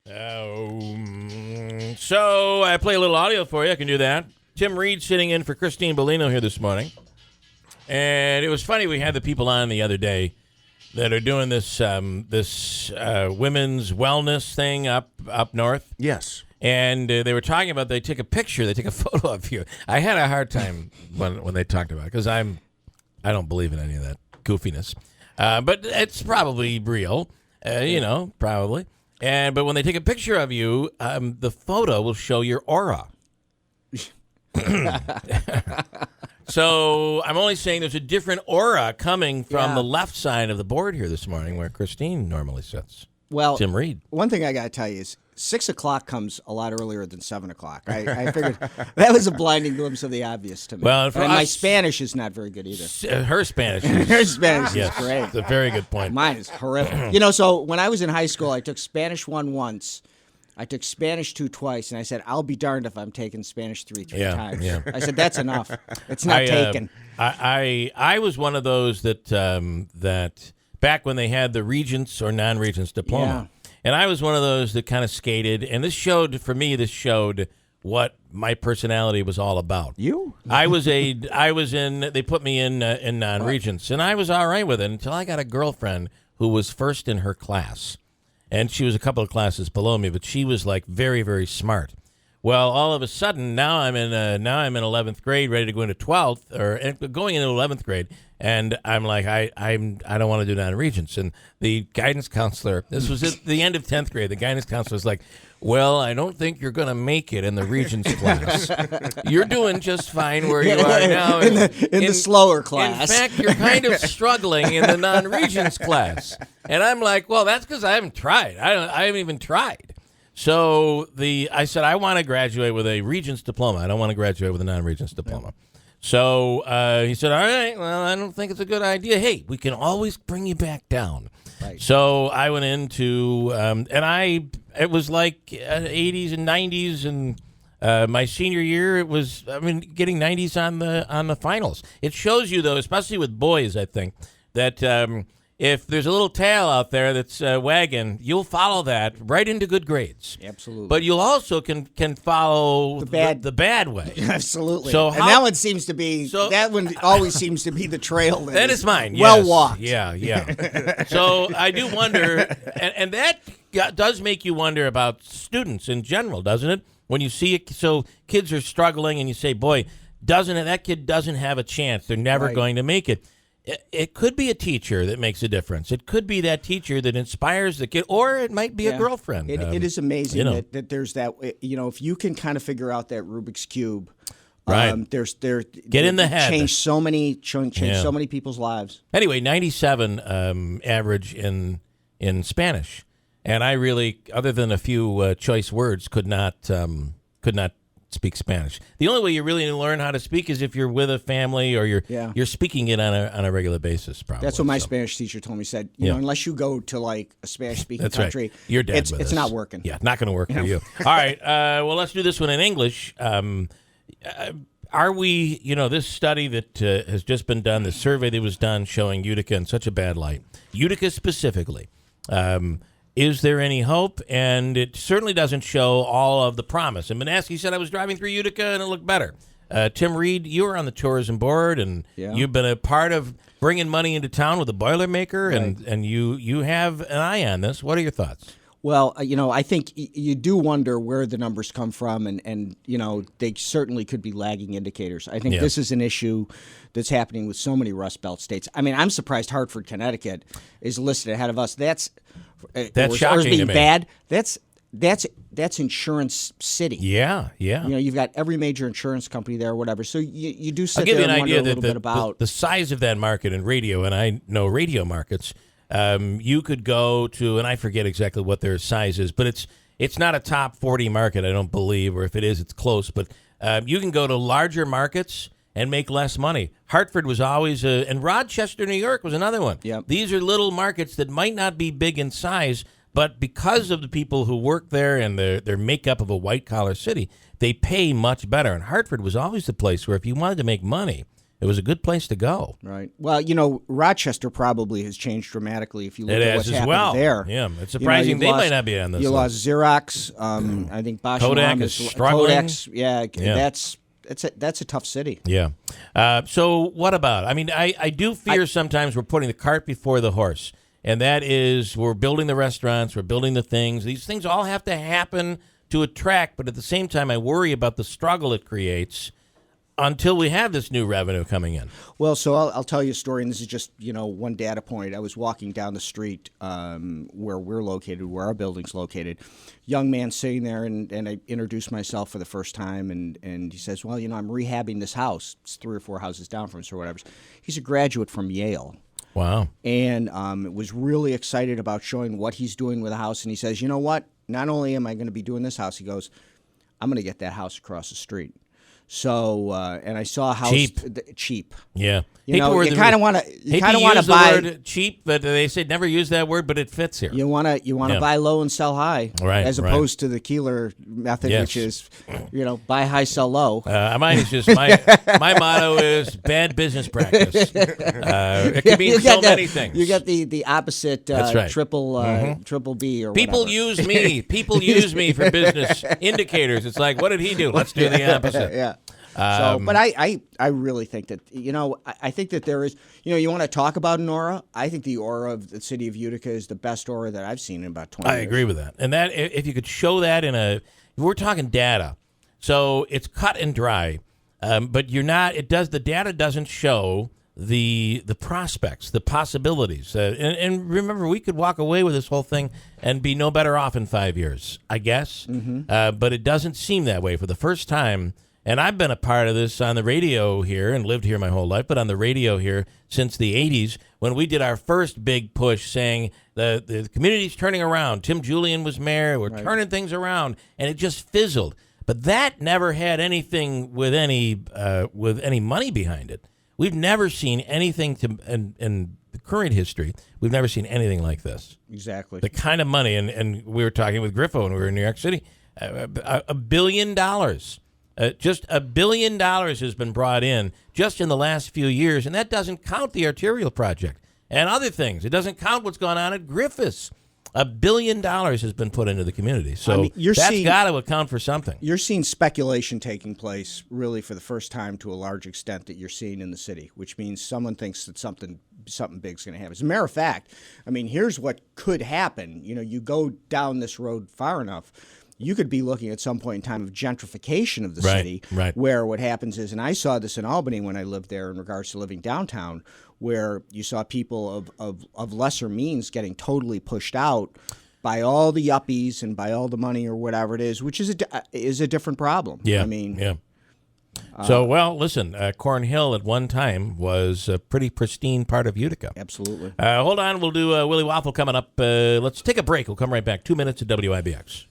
So I play a little audio for you. I can do that. Tim Reed sitting in for Christine Bellino here this morning. And it was funny, we had the people on the other day that are doing this women's wellness thing up north. Yes. And they were talking about they take a photo of you. I had a hard time when they talked about it because I don't believe in any of that goofiness. But it's probably real, probably. But when they take a picture of you, the photo will show your aura. So I'm only saying there's a different aura coming from the left side of the board here this morning where Christine normally sits. Well, Tim Reed. One thing I got to tell you is 6 o'clock comes a lot earlier than 7 o'clock. I figured that was a blinding glimpse of the obvious to me. Well, for my Spanish is not very good either. Her Spanish is yes, great. It's a very good point. Mine is horrific. So when I was in high school, I took Spanish 1 once. I took Spanish 2 twice, and I said, I'll be darned if I'm taking Spanish 3 times. Yeah. I said, that's enough. It's not taken. I was one of those that back when they had the Regents or non-Regents diploma. Yeah. And I was one of those that kind of skated, and this showed what my personality was all about. You? They put me in non-Regents, and I was all right with it until I got a girlfriend who was first in her class. And she was a couple of classes below me, but she was like very, very smart. Well, all of a sudden, now I'm in 11th grade, ready to go into 12th, or going into 11th grade, and I'm like, I don't want to do non-Regents. And the guidance counselor, this was at the end of 10th grade, the guidance counselor was like, well, I don't think you're going to make it in the Regents class. You're doing just fine where you are now. In the slower class. In fact, you're kind of struggling in the non-Regents class. And I'm like, well, that's because I haven't tried. I haven't even tried. So I said, I want to graduate with a Regents diploma. I don't want to graduate with a non-Regents diploma. So he said, all right, well, I don't think it's a good idea. Hey, we can always bring you back down. Right. So I went into, it was like 80s and 90s, and my senior year, getting 90s on the finals. It shows you, though, especially with boys, I think, that if there's a little tail out there that's wagging, you'll follow that right into good grades. Absolutely. But you'll also can follow the bad way. Absolutely. So that one seems to be that one always seems to be the trail that is mine. Well yes. walked. Yeah. So I do wonder, and that does make you wonder about students in general, doesn't it? When you see it, so kids are struggling, and you say, "Boy, that kid doesn't have a chance. They're never going to make it." It could be a teacher that makes a difference. It could be that teacher that inspires the kid, or it might be a girlfriend. It is amazing that there's that. If you can kind of figure out that Rubik's Cube, right? Get in the head. Change so many people's lives. Anyway, 97 average in Spanish, and I really, other than a few choice words, could not speak Spanish. The only way you really learn how to speak is if you're with a family or you're speaking it on a regular basis. Probably that's what my Spanish teacher told me. Said unless you go to like a Spanish speaking country, you're dead. It's not working. Yeah, not going to work for you. All right. Well, let's do this one in English. Are we? This study that has just been done, the survey that was done showing Utica in such a bad light, Utica specifically. Is there any hope? And it certainly doesn't show all of the promise. And Manaski said, I was driving through Utica and it looked better. Tim Reed, you were on the tourism board, and you've been a part of bringing money into town with the Boilermaker, and you have an eye on this. What are your thoughts? Well, I think you do wonder where the numbers come from, and they certainly could be lagging indicators. I think this is an issue that's happening with so many Rust Belt states. I mean, I'm surprised Hartford, Connecticut is listed ahead of us. That's shocking being to me. Bad. That's insurance city. Yeah. You've got every major insurance company there, or whatever. So you do sit I'll give there you an and wonder idea a little bit about the size of that market in radio, and I know radio markets. You could go to, and I forget exactly what their size is, but it's not a top 40 market, I don't believe, or if it is, it's close. But you can go to larger markets and make less money. Hartford was always and Rochester, New York was another one. Yep. These are little markets that might not be big in size, but because of the people who work there and their makeup of a white-collar city, they pay much better. And Hartford was always the place where if you wanted to make money, It was a good place to go. Right. Well, Rochester probably has changed dramatically if you look It at has what's as happened well. there. Yeah, it's surprising they might not be on this You list. lost Xerox. I think Bosch Kodak is struggling. Kodak, that's a tough city. Yeah. So what about? I mean, I do fear sometimes we're putting the cart before the horse, and that is we're building the restaurants, we're building the things. These things all have to happen to attract, but at the same time, I worry about the struggle it creates until we have this new revenue coming in. Well, so I'll tell you a story, and this is just one data point. I was walking down the street where we're located, where our building's located. Young man sitting there, and I introduced myself for the first time, and he says, "Well, I'm rehabbing this house. It's 3 or 4 houses down from us or whatever." He's a graduate from Yale. Wow. And was really excited about showing what he's doing with the house. And he says, "You know what? Not only am I going to be doing this house," he goes, "I'm going to get that house across the street." So, and I saw a house cheap. Yeah, you kind of want to buy the word cheap, but they say never use that word, but it fits here. You want to buy low and sell high, right? As opposed to the Keeler method, which is buy high, sell low. Mine is just my motto is bad business practice. It can mean so many things. You got the opposite. That's right. Triple B or people whatever. use me. People use me for business indicators. It's like, what did he do? Let's do the opposite. Yeah. But I really think that, I think that there is, you want to talk about an aura? I think the aura of the city of Utica is the best aura that I've seen in about 20 years. I agree with that. And that, if you could show that we're talking data. So it's cut and dry, but the data doesn't show the prospects, the possibilities. And remember, we could walk away with this whole thing and be no better off in 5 years, I guess. Mm-hmm. But it doesn't seem that way for the first time. And I've been a part of this on the radio here and lived here my whole life, but on the radio here since the 80s when we did our first big push saying the community's turning around. Tim Julian was mayor. We're turning things around, and it just fizzled. But that never had anything with any money behind it. We've never seen anything in the current history. We've never seen anything like this. Exactly. The kind of money, and we were talking with Griffo when we were in New York City, $1 billion. Just $1 billion has been brought in just in the last few years, and that doesn't count the arterial project and other things. It doesn't count what's going on at Griffiths. $1 billion has been put into the community, so that's got to account for something. You're seeing speculation taking place really for the first time to a large extent that you're seeing in the city, which means someone thinks that something big's going to happen. As a matter of fact, here's what could happen. You go down this road far enough, you could be looking at some point in time of gentrification of the city, where what happens is, and I saw this in Albany when I lived there in regards to living downtown, where you saw people of lesser means getting totally pushed out by all the yuppies and by all the money or whatever it is, which is a different problem. Yeah, So, listen, Cornhill at one time was a pretty pristine part of Utica. Absolutely. Hold on, we'll do Willie Waffle coming up. Let's take a break. We'll come right back. 2 minutes at WIBX.